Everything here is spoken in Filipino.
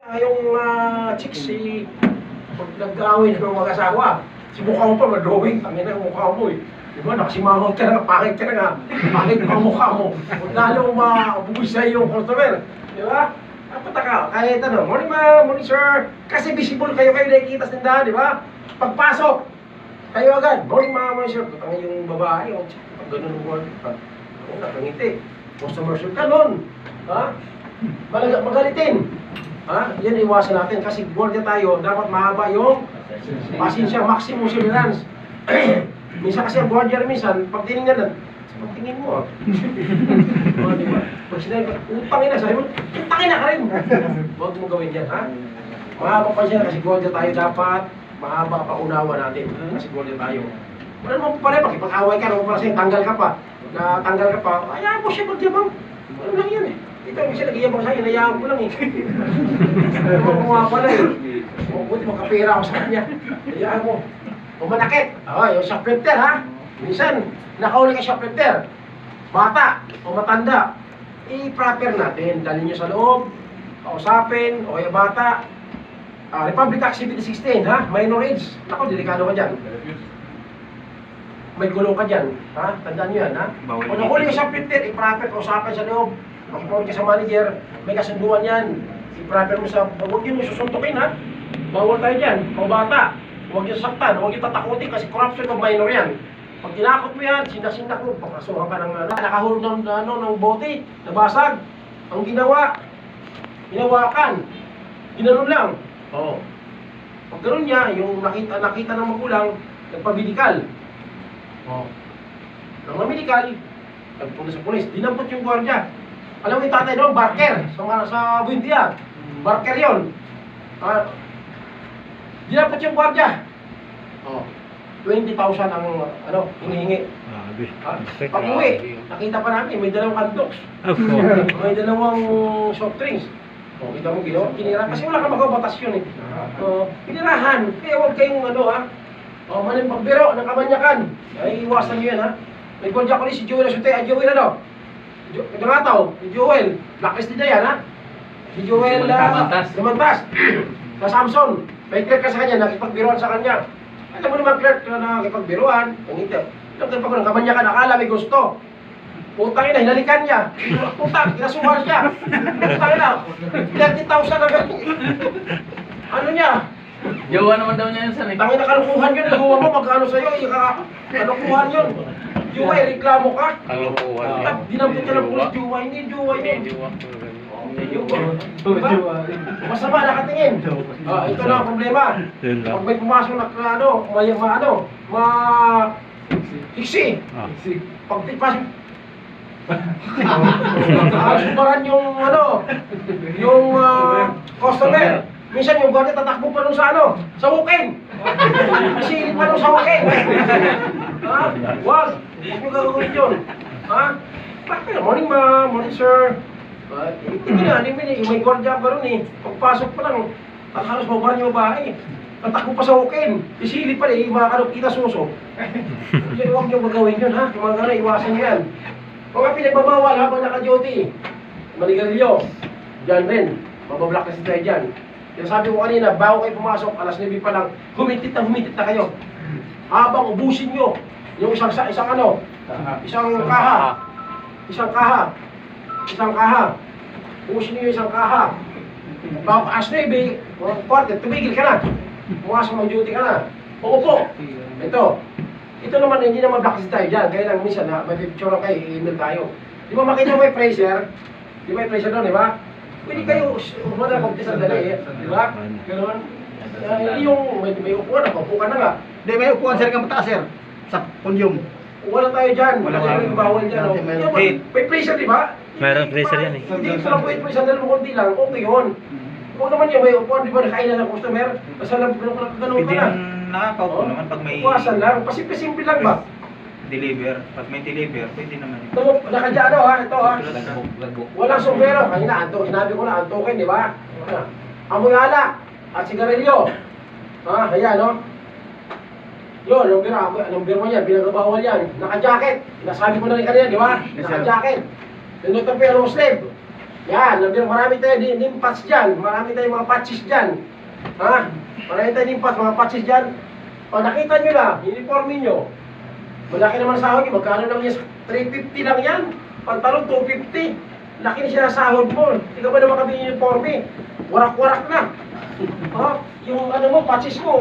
Yung chicks, pag nag-aaway ng mga asawa, si mukha mo pa ma-drawing, tangin na mukha mo eh. Di ba, nakasimangot ka na, pangit ka na nga, pangit ang mukha mo. Kung lalo mabubush sa'yo yung customer. Di ba? Napataka, kahit ano, morning ma'am, morning sir. Kasi visible kayo nakikita sa tindahan, di ba? Pagpasok, kayo agad, morning ma'am, morning sir. Tangin yung babae, pag ganun mo, nakangiti. Customer sir, ganun. Ha? Magalitin. Ha? Yan iwasan natin kasi guardia tayo, dapat mahaba yung pasensya, maximum tolerance. Minsan kasi ang guardia minsan, pag tinignan pagtingin mo. Diba? Pag sinabi, utangin na, sabi mo, utangin na ka rin. Huwag mo gawin yan, ha? Mahaba pa siya kasi guardia tayo dapat, mahaba pa unawa natin kasi guardia tayo. Wala naman pala, pag-away ka, naman pala sa'yo, tanggal ka pa. Natanggal ka pa, ayaw mo siya magyabang. Wala lang yan eh. Ito, minsan nag-iyabang sa'yo, nayaan ko lang eh. Mga pala eh. Buti makapira ako sa kanya. Nayaan mo. Kung manakit, yung shoplifter ha. Minsan, nakauli ka shoplifter. Bata o matanda. I-proper natin. Dalhin nyo sa loob. Kausapin. O yung bata. Republic Act 16 ha. Minor age. Ako, delikado ka dyan. May gulo ka dyan. Ha? Tandaan nyo yan ha. Kung nakauli ka shoplifter, i-proper. Kausapin sa loob. Makipawag ka sa manager, may kasunduan yan. I-proper mo sa, huwag yun yung susuntukin ha. Bawal tayo dyan, mga bata. Huwag yung saktan, huwag yung tatakutin kasi corruption of minor yan. Pag tinakot mo yan, sinasindak mo, pakasuhan ka ng nakahulog ng bote, nabasag. Ang ginawa, hinawakan. Ginanon lang. Oo. Pag gano'n niya, yung nakita ng magulang, nagpamedikal. Oo. Nang mamedikal, nagpunta sa pulis, dinampot yung gwardiya. Alam mo yung tatay doon, Barker, sa Buendia. Barker yun. Dinapot yung gwardiya. 20,000 ang hinihingi. Pag uwi, nakita pa namin, may dalawang hotdogs. May dalawang soft drinks. Kita mo ginawa, kinira. Kasi wala ka magabatas yun eh. Kinirahan. Kaya huwag kayong maling pagbiro ng kamanyakan. Ay, iwasan nyo yan ha. May gwardiya ko rin si Joel Asute. Joel Nangataw, si Joel, blacklist din yan ha? Si Joel, Gamantas, sa Samson, may clerk ka sa kanya, nakipagbiruan sa kanya. Alam mo naman clerk na nakipagbiruan, yung ito. Nagtagpa ko ng kamanyakan, akala may gusto. Putang ina, hinalikan niya. Putang, kinasuhan siya. Putang ina, 30,000 na gano'n. Ano niya? Jowa naman daw niya yun sa Tangin na kalukuhan yun, nagawa mo, magkano sa'yo, kalukuhan yun. Jowa, reklamo ka? Kalukuhan. Dinampot ka ng pulis, jowa, hindi jowa yun. Masama nakatingin. Ito na ang problema. Pag may pumasok na hiksi. Pag pasok, subaran yung customer. Minsan yung guardia tatakbo pa nung sa walk-in. Kasi pa nung sa walk-in. Wag mo gagawin yun. Morning ma'am, morning sir. Tingin na, may guardia pa rin eh. Pagpasok pa lang, halos mabaran yung bahay. Tatakbo pa sa walk-in. Isilip pa rin, makakalop kita suso. Kasi huwag nyo gagawin yun ha. Yung mga gano'n, iwasan nyo yan. Mga pinagbabawal habang naka-duty. Manigarilyo. Diyan rin. Mabablocklist tayo dyan. Yung sabi ko kanina, bago kayo pumasok, alas 9 pa lang, humitit na kayo. Habang ubusin nyo yung isang kaha. Ubusin nyo yung isang kaha. Bago alas 9, quarter, tumigil ka na. Pumasok ng duty ka na. Uupo. Ito naman, hindi naman blacklist tayo dyan. Kaya lang minsan, may picture kayo, i-email tayo. Di ba makita mo may pressure? Di ba may pressure doon, di ba? Pwede kayo, umada kong tisang dali, di ba? Ganoon. Hindi yung may upuan, upo ka na nga. Hindi, may upuan sir kang mataas sir. Sa podium. Wala tayo dyan, wala tayong bawal dyan. May pressure, di ba? Mayroong pressure yan eh. Hindi ko lang po yung pressure, dahil mo konti lang, okay yun. Kung naman yan, may upuan, di ba nakainan ng customer? Basta lang, ganun ka Pwede na. nakakaupo naman pag may Iwasan lang, pasimple lang ba? deliver. Pag may deliver, pwede naman. Ito, nakadyado ha, ito ha. Lagbok. Walang sombrero. Kanina, sinabi ko na, antukin, di ba? Amoy alak at sigarilyo. Ayan, no? Yun, number mo yan, pinagabawal yan. Naka-jacket. Nasabi ko na rin kanina, di ba? Naka-jacket. Nandito pa yung long sleeve. Yan, marami tayo nimpats dyan. Marami tayong mga patches dyan. Ha? Marami tayong nimpats, mga patches dyan. O, nakita nyo na, uniforme nyo. Malaki naman sahod nyo. Magkano lang yan? 350 lang yan. Pantalon, 250. Laki na sinasahod mo. Hindi ka ba na makabili uniforme? Warak-warak na. Ha? Yung ano mo, patches mo.